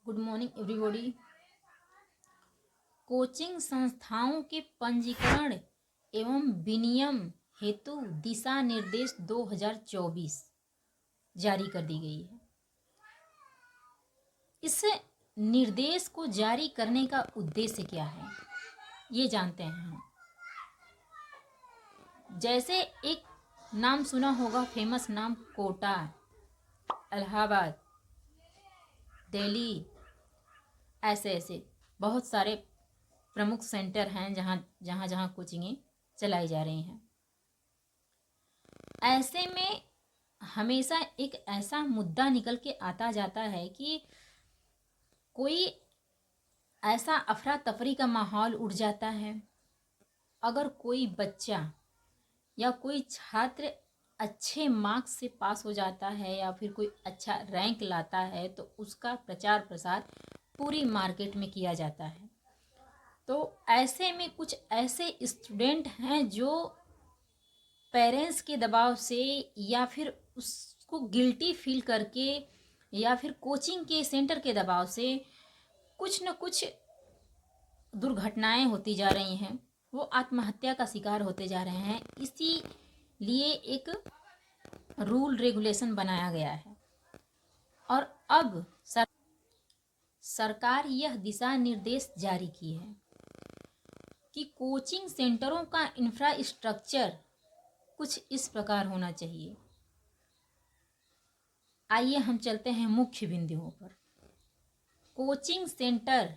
Good morning everybody. Coaching संस्थाओं के पंजीकरण एवं विनियम हेतु दिशा निर्देश 2024 जारी कर दी गई है। इस निर्देश को जारी करने का उद्देश्य क्या है, ये जानते हैं हम। जैसे एक नाम सुना होगा, फेमस नाम कोटा, इलाहाबाद, दिल्ली, ऐसे ऐसे बहुत सारे प्रमुख सेंटर हैं जहाँ कोचिंगें चलाई जा रही हैं। ऐसे में हमेशा एक ऐसा मुद्दा निकल के आता जाता है कि कोई ऐसा अफरा तफरी का माहौल उठ जाता है। अगर कोई बच्चा या कोई छात्र अच्छे मार्क्स से पास हो जाता है या फिर कोई अच्छा रैंक लाता है तो उसका प्रचार प्रसार पूरी मार्केट में किया जाता है। तो ऐसे में कुछ ऐसे स्टूडेंट हैं जो पेरेंट्स के दबाव से या फिर उसको गिल्टी फील करके या फिर कोचिंग के सेंटर के दबाव से कुछ न कुछ दुर्घटनाएं होती जा रही हैं, वो आत्महत्या का शिकार होते जा रहे हैं। इसीलिए एक रूल रेगुलेशन बनाया गया है और अब सरकार यह दिशा निर्देश जारी की है कि कोचिंग सेंटरों का इंफ्रास्ट्रक्चर कुछ इस प्रकार होना चाहिए। आइए हम चलते हैं मुख्य बिंदुओं पर। कोचिंग सेंटर,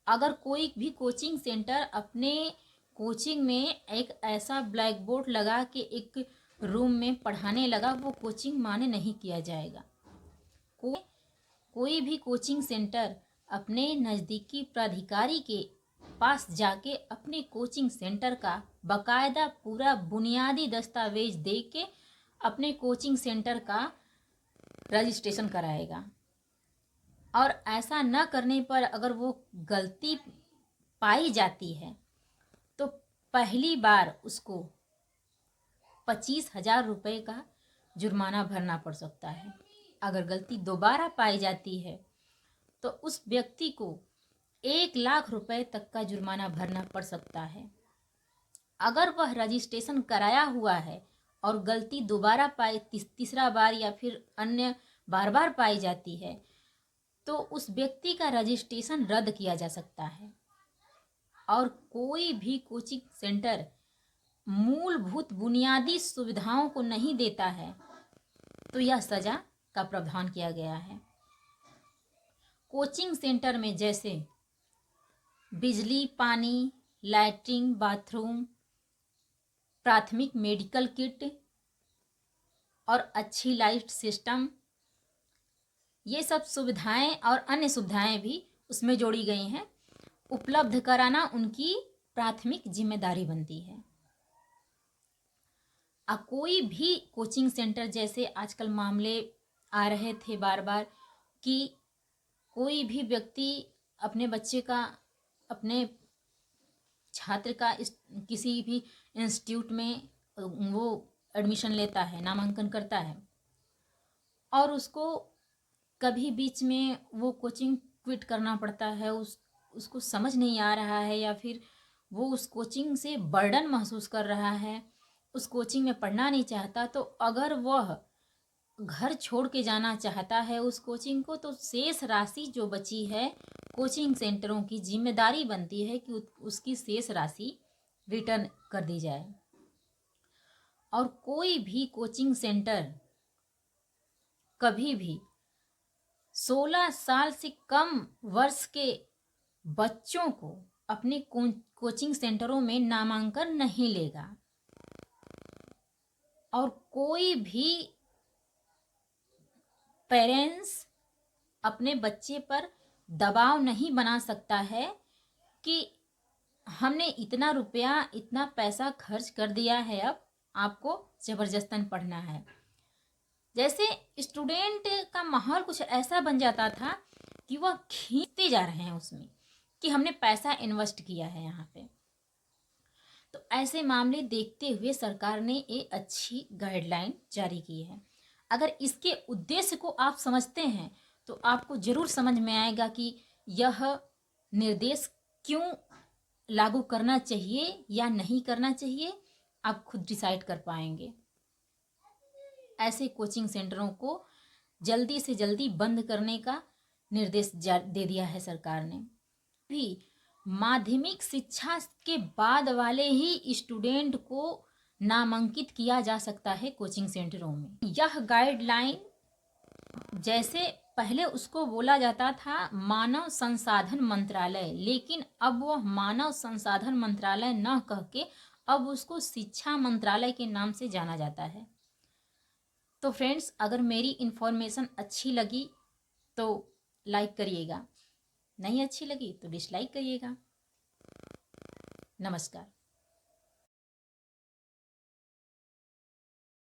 अगर कोई भी कोचिंग सेंटर अपने कोचिंग में एक ऐसा ब्लैक बोर्ड लगा के एक रूम में पढ़ाने लगा, वो कोचिंग माने नहीं किया जाएगा। कोई भी कोचिंग सेंटर अपने नज़दीकी प्राधिकारी के पास जाके अपने कोचिंग सेंटर का बकायदा पूरा बुनियादी दस्तावेज दे के अपने कोचिंग सेंटर का रजिस्ट्रेशन कराएगा। और ऐसा न करने पर अगर वो गलती पाई जाती है तो पहली बार उसको 25,000 रुपये का जुर्माना भरना पड़ सकता है। अगर गलती दोबारा पाई जाती है तो उस व्यक्ति को 1,00,000 रुपये तक का जुर्माना भरना पड़ सकता है। अगर वह रजिस्ट्रेशन कराया हुआ है और गलती दोबारा तीसरा बार या फिर अन्य बार बार पाई जाती है तो उस व्यक्ति का रजिस्ट्रेशन रद्द किया जा सकता है। और कोई भी कोचिंग सेंटर मूलभूत बुनियादी सुविधाओं को नहीं देता है तो यह सजा का प्रावधान किया गया है। कोचिंग सेंटर में जैसे बिजली, पानी, लैट्रिन, बाथरूम, प्राथमिक मेडिकल किट और अच्छी लाइट सिस्टम, ये सब सुविधाएं और अन्य सुविधाएं भी उसमें जोड़ी गई हैं, उपलब्ध कराना उनकी प्राथमिक जिम्मेदारी बनती है। कोई भी कोचिंग सेंटर, जैसे आजकल मामले आ रहे थे बार बार कि कोई भी व्यक्ति अपने बच्चे का, अपने छात्र का किसी भी इंस्टीट्यूट में वो एडमिशन लेता है, नामांकन करता है और उसको कभी बीच में वो कोचिंग क्विट करना पड़ता है, उसको समझ नहीं आ रहा है या फिर वो उस कोचिंग से बर्डन महसूस कर रहा है, उस कोचिंग में पढ़ना नहीं चाहता, तो अगर वह घर छोड़ के जाना चाहता है उस कोचिंग को, तो शेष राशि जो बची है कोचिंग सेंटरों की जिम्मेदारी बनती है कि उसकी शेष राशि रिटर्न कर दी जाए। और कोई भी कोचिंग सेंटर कभी भी 16 साल से कम वर्ष के बच्चों को अपने कोचिंग सेंटरों में नामांकन नहीं लेगा। और कोई भी पेरेंट्स अपने बच्चे पर दबाव नहीं बना सकता है कि हमने इतना रुपया, इतना पैसा खर्च कर दिया है, अब आपको ज़बरदस्तन पढ़ना है। जैसे स्टूडेंट का माहौल कुछ ऐसा बन जाता था कि वह खींचते जा रहे हैं उसमें कि हमने पैसा इन्वेस्ट किया है यहाँ पे। तो ऐसे मामले देखते हुए सरकार ने एक अच्छी गाइडलाइन जारी की है। अगर इसके उद्देश्य को आप समझते हैं तो आपको ज़रूर समझ में आएगा कि यह निर्देश क्यों लागू करना चाहिए या नहीं करना चाहिए, आप खुद डिसाइड कर पाएंगे। ऐसे कोचिंग सेंटरों को जल्दी से जल्दी बंद करने का निर्देश दे दिया है सरकार ने। भी माध्यमिक शिक्षा के बाद वाले ही स्टूडेंट को नामांकित किया जा सकता है कोचिंग सेंटरों में। यह गाइडलाइन जैसे पहले उसको बोला जाता था मानव संसाधन मंत्रालय, लेकिन अब वह मानव संसाधन मंत्रालय न कह के अब उसको शिक्षा मंत्रालय के नाम से जाना जाता है। तो फ्रेंड्स, अगर मेरी इन्फॉर्मेशन अच्छी लगी तो लाइक करिएगा, नहीं अच्छी लगी तो डिसलाइक करिएगा। नमस्कार।